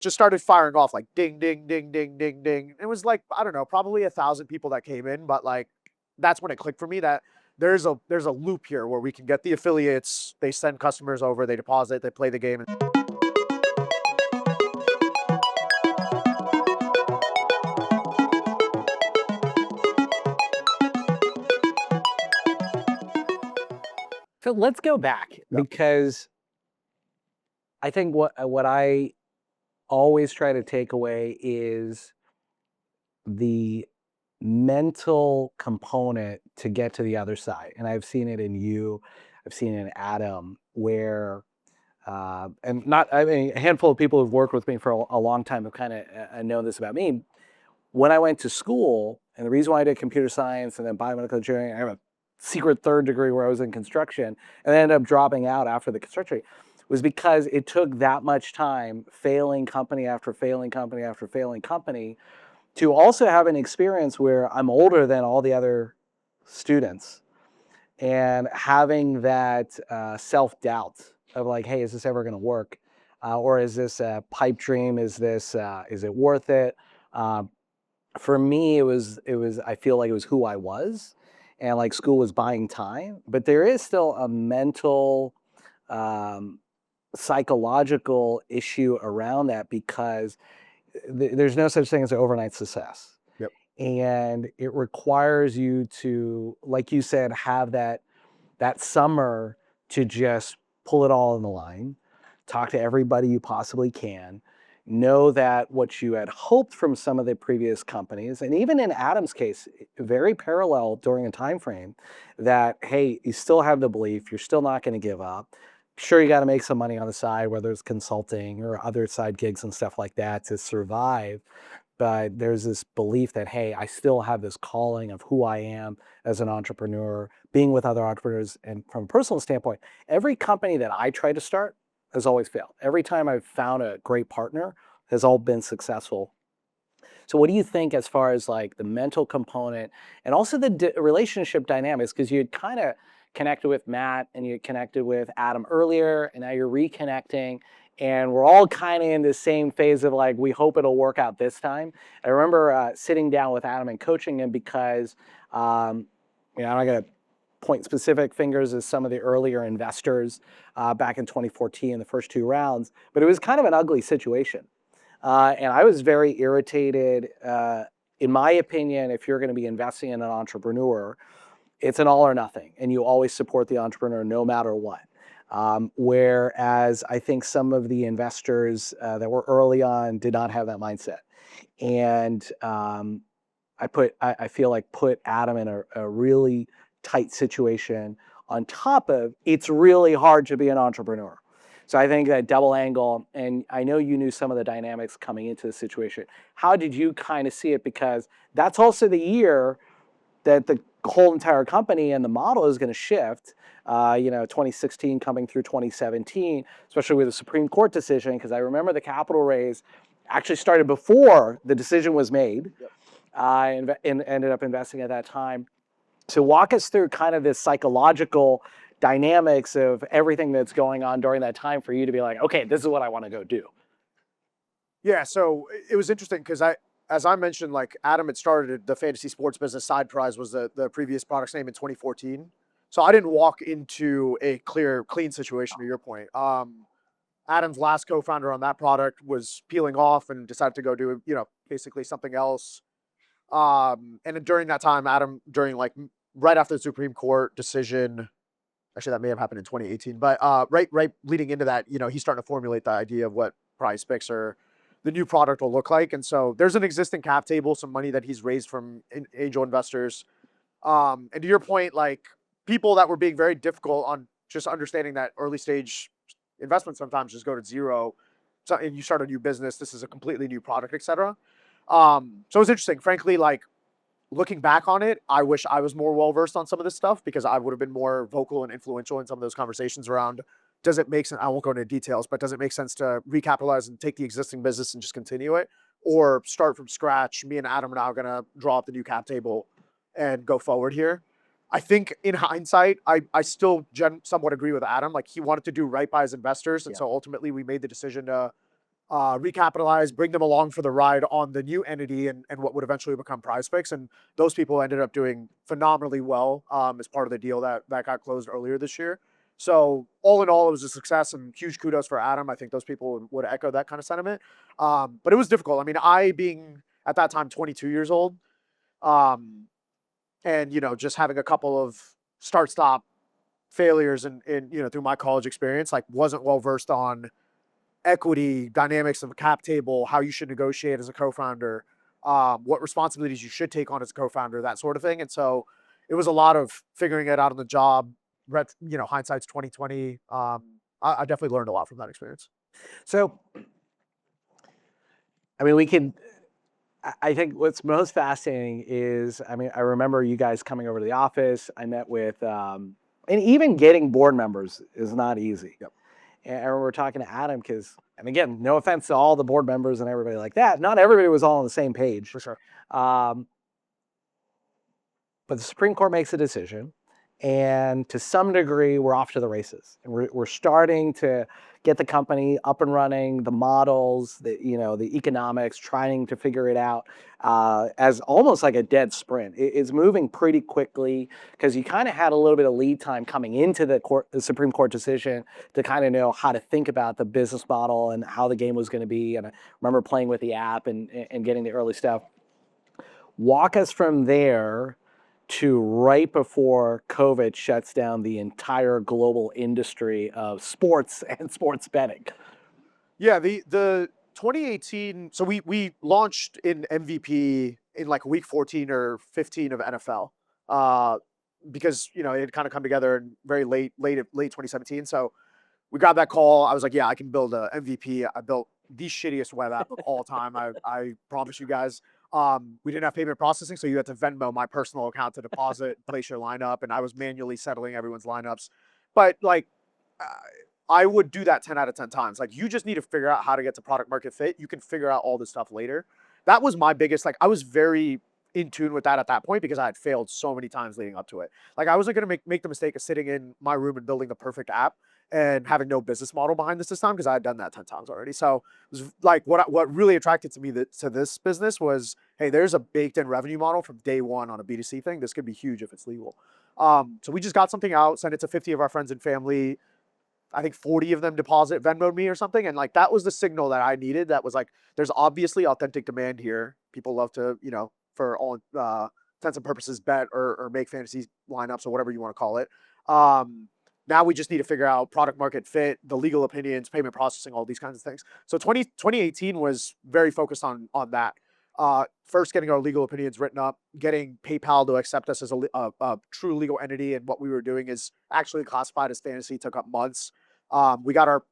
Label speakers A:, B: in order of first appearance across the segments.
A: just started firing off like ding, ding, ding, ding, ding, ding. It was like, I don't know, probably 1,000 people that came in, but like, that's when it clicked for me that there's a loop here where we can get the affiliates, they send customers over, they deposit, they play the game.
B: So let's go back because I think what I always try to take away is the mental component to get to the other side. And I've seen it in you, I've seen it in Adam, where and not, I mean, a handful of people who've worked with me for a long time have kind of know this about me. When I went to school, and the reason why I did computer science and then biomedical engineering, I have a secret third degree where I was in construction, and then ended up dropping out after the construction, was because it took that much time failing company after failing company after failing company to also have an experience where I'm older than all the other students and having that self-doubt of like, hey, is this ever going to work? Or is this a pipe dream? Is it worth it? For me, I feel like it was who I was, and like school was buying time, but there is still a mental, um, psychological issue around that because there's no such thing as an overnight success.
A: Yep.
B: And it requires you to, like you said, have that summer to just pull it all in the line, talk to everybody you possibly can, know that what you had hoped from some of the previous companies, and even in Adam's case, very parallel during a time frame, that hey, you still have the belief, you're still not going to give up. Sure, you got to make some money on the side, whether it's consulting or other side gigs and stuff like that to survive. But there's this belief that, hey, I still have this calling of who I am as an entrepreneur, being with other entrepreneurs. And from a personal standpoint, every company that I try to start has always failed. Every time I've found a great partner has all been successful. So what do you think as far as like the mental component and also the relationship dynamics? Because you had kind of connected with Matt and you connected with Adam earlier, and now you're reconnecting. And we're all kind of in the same phase of like, we hope it'll work out this time. I remember sitting down with Adam and coaching him because, I'm not going to point specific fingers as some of the earlier investors back in 2014, the first two rounds, but it was kind of an ugly situation. And I was very irritated. In my opinion, if you're going to be investing in an entrepreneur, it's an all or nothing, and you always support the entrepreneur no matter what. Whereas I think some of the investors that were early on did not have that mindset. And I feel like put Adam in a really tight situation on top of it's really hard to be an entrepreneur. So I think that double angle, and I know you knew some of the dynamics coming into the situation. How did you kind of see it? Because that's also the year that the whole entire company and the model is going to shift. 2016 coming through 2017, especially with the Supreme Court decision, because I remember the capital raise actually started before the decision was made.
A: Yep.
B: And ended up investing at that time. So walk us through kind of this psychological dynamics of everything that's going on during that time for you to be like, okay, this is what I want to go do.
A: Yeah, so it was interesting because as I mentioned, like Adam had started the fantasy sports business. Side Prize was the previous product's name in 2014. So I didn't walk into a clean situation. To your point, Adam's last co-founder on that product was peeling off and decided to go do basically something else. And during that time, Adam, during like right after the Supreme Court decision, actually that may have happened in 2018, but right leading into that, he's starting to formulate the idea of what PrizePicks or the new product will look like. And so there's an existing cap table, some money that he's raised from angel investors. And to your point, like people that were being very difficult on just understanding that early stage investments sometimes just go to zero. So, and you start a new business, this is a completely new product, etc. So it was interesting. Frankly, like looking back on it, I wish I was more well-versed on some of this stuff because I would have been more vocal and influential in some of those conversations around, does it make sense? I won't go into details, but does it make sense to recapitalize and take the existing business and just continue it, or start from scratch? Me and Adam are now going to draw up the new cap table and go forward here. I think in hindsight, I still somewhat agree with Adam. Like he wanted to do right by his investors. And so ultimately we made the decision to recapitalize, bring them along for the ride on the new entity and what would eventually become PrizePicks. And those people ended up doing phenomenally well as part of the deal that got closed earlier this year. So all in all, it was a success, and huge kudos for Adam. I think those people would echo that kind of sentiment. But it was difficult. I mean, I being at that time 22 years old, um, and just having a couple of start-stop failures and through my college experience, like wasn't well versed on equity dynamics of a cap table, how you should negotiate as a co-founder, what responsibilities you should take on as a co-founder, that sort of thing. And so it was a lot of figuring it out on the job. Hindsight's 2020. I definitely learned a lot from that experience.
B: So, I mean, I think what's most fascinating is, I mean, I remember you guys coming over to the office. I met with, and even getting board members is not easy.
A: Yep.
B: And I remember talking to Adam because, and again, no offense to all the board members and everybody like that, not everybody was all on the same page.
A: For sure.
B: But the Supreme Court makes a decision, and to some degree, we're off to the races, and we're starting to get the company up and running, the models, the economics, trying to figure it out as almost like a dead sprint. It's moving pretty quickly because you kind of had a little bit of lead time coming into the Supreme Court decision to kind of know how to think about the business model and how the game was going to be. And I remember playing with the app and getting the early stuff. Walk us from there to right before COVID shuts down the entire global industry of sports and sports betting.
A: Yeah, the 2018. So we launched in MVP in like week 14 or 15 of NFL, because it had kind of come together in very late 2017. So we got that call. I was like, yeah, I can build a MVP. I built the shittiest web app of all time. I promise you guys. We didn't have payment processing, so you had to Venmo my personal account to deposit, place your lineup, and I was manually settling everyone's lineups. But like, I would do that 10 out of 10 times. Like, you just need to figure out how to get to product market fit. You can figure out all this stuff later. That was my biggest, like, I was very in tune with that at that point because I had failed so many times leading up to it. Like, I wasn't going to make the mistake of sitting in my room and building the perfect app and having no business model behind this time because I had done that 10 times already. So it was like what really attracted to me to this business was, hey, there's a baked in revenue model from day one on a B2C thing. This could be huge if it's legal. So we just got something out, sent it to 50 of our friends and family. I think 40 of them Venmoed me or something. And like, that was the signal that I needed. That was like, there's obviously authentic demand here. People love to, for all intents and purposes, bet or make fantasy lineups or whatever you want to call it. Now we just need to figure out product market fit, the legal opinions, payment processing, all these kinds of things. So 2018 was very focused on that. First, getting our legal opinions written up, getting PayPal to accept us as a true legal entity, and what we were doing is actually classified as fantasy. Took up months. We got our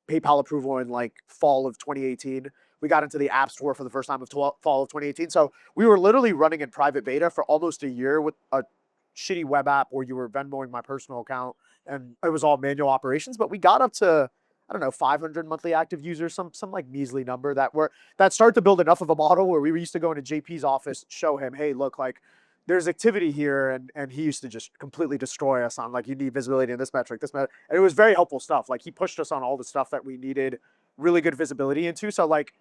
A: PayPal approval in like fall of 2018. We got into the App Store for the first time of fall of 2018. So we were literally running in private beta for almost a year with a shitty web app where you were Venmoing my personal account, and it was all manual operations. But we got up to, I don't know, 500 monthly active users, some like measly number that started to build enough of a model where we used to go into JP's office, show him, hey, look, like there's activity here, and he used to just completely destroy us on like, you need visibility in this metric, and it was very helpful stuff. Like, he pushed us on all the stuff that we needed really good visibility into. So like,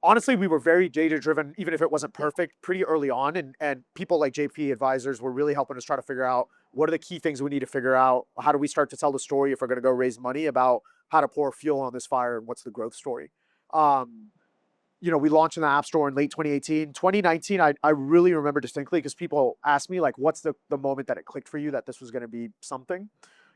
A: honestly, we were very data driven, even if it wasn't perfect, pretty early on. And people like JP advisors were really helping us try to figure out what are the key things we need to figure out. How do we start to tell the story if we're going to go raise money about how to pour fuel on this fire and what's the growth story? We launched in the App Store in late 2018. 2019, I really remember distinctly because people asked me, like, what's the moment that it clicked for you that this was going to be something?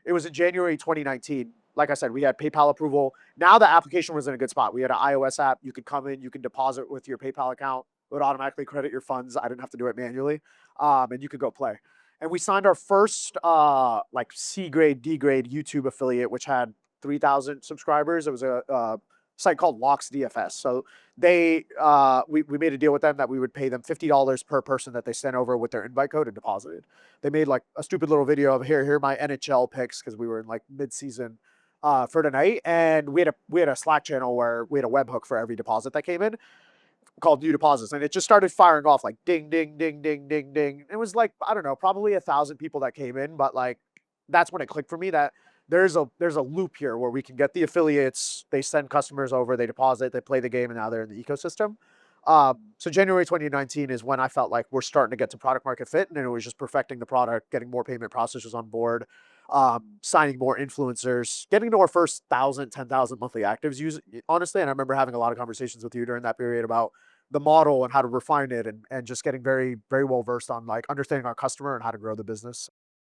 A: It was in January 2019. Like I said, we had PayPal approval. Now the application was in a good spot. We had an iOS app. You could come in, you can deposit with your PayPal account. It would automatically credit your funds. I didn't have to do it manually. And you could go play. And we signed our first like C grade, D grade YouTube affiliate, which had 3,000 subscribers. It was a site called Locks DFS. So we made a deal with them that we would pay them $50 per person that they sent over with their invite code and deposited. They made like a stupid little video of here are my NHL picks because we were in like mid-season for tonight, and we had a Slack channel where we had a webhook for every deposit that came in called new deposits, and it just started firing off like ding ding ding ding ding ding. It was like, I don't know, probably 1,000 people that came in, but like, that's when it clicked for me that there's a loop here where we can get the affiliates, they send customers over, they deposit, they play the game, and now they're in the ecosystem. So January 2019 is when I felt like we're starting to get to product market fit, and it was just perfecting the product, getting more payment processors on board, signing more influencers, getting to our first 1,000, 10,000 monthly actives. Use honestly, and I remember having a lot of conversations with you during that period about the model and how to refine it, and just getting very, very well versed on like understanding our customer and how to grow the business.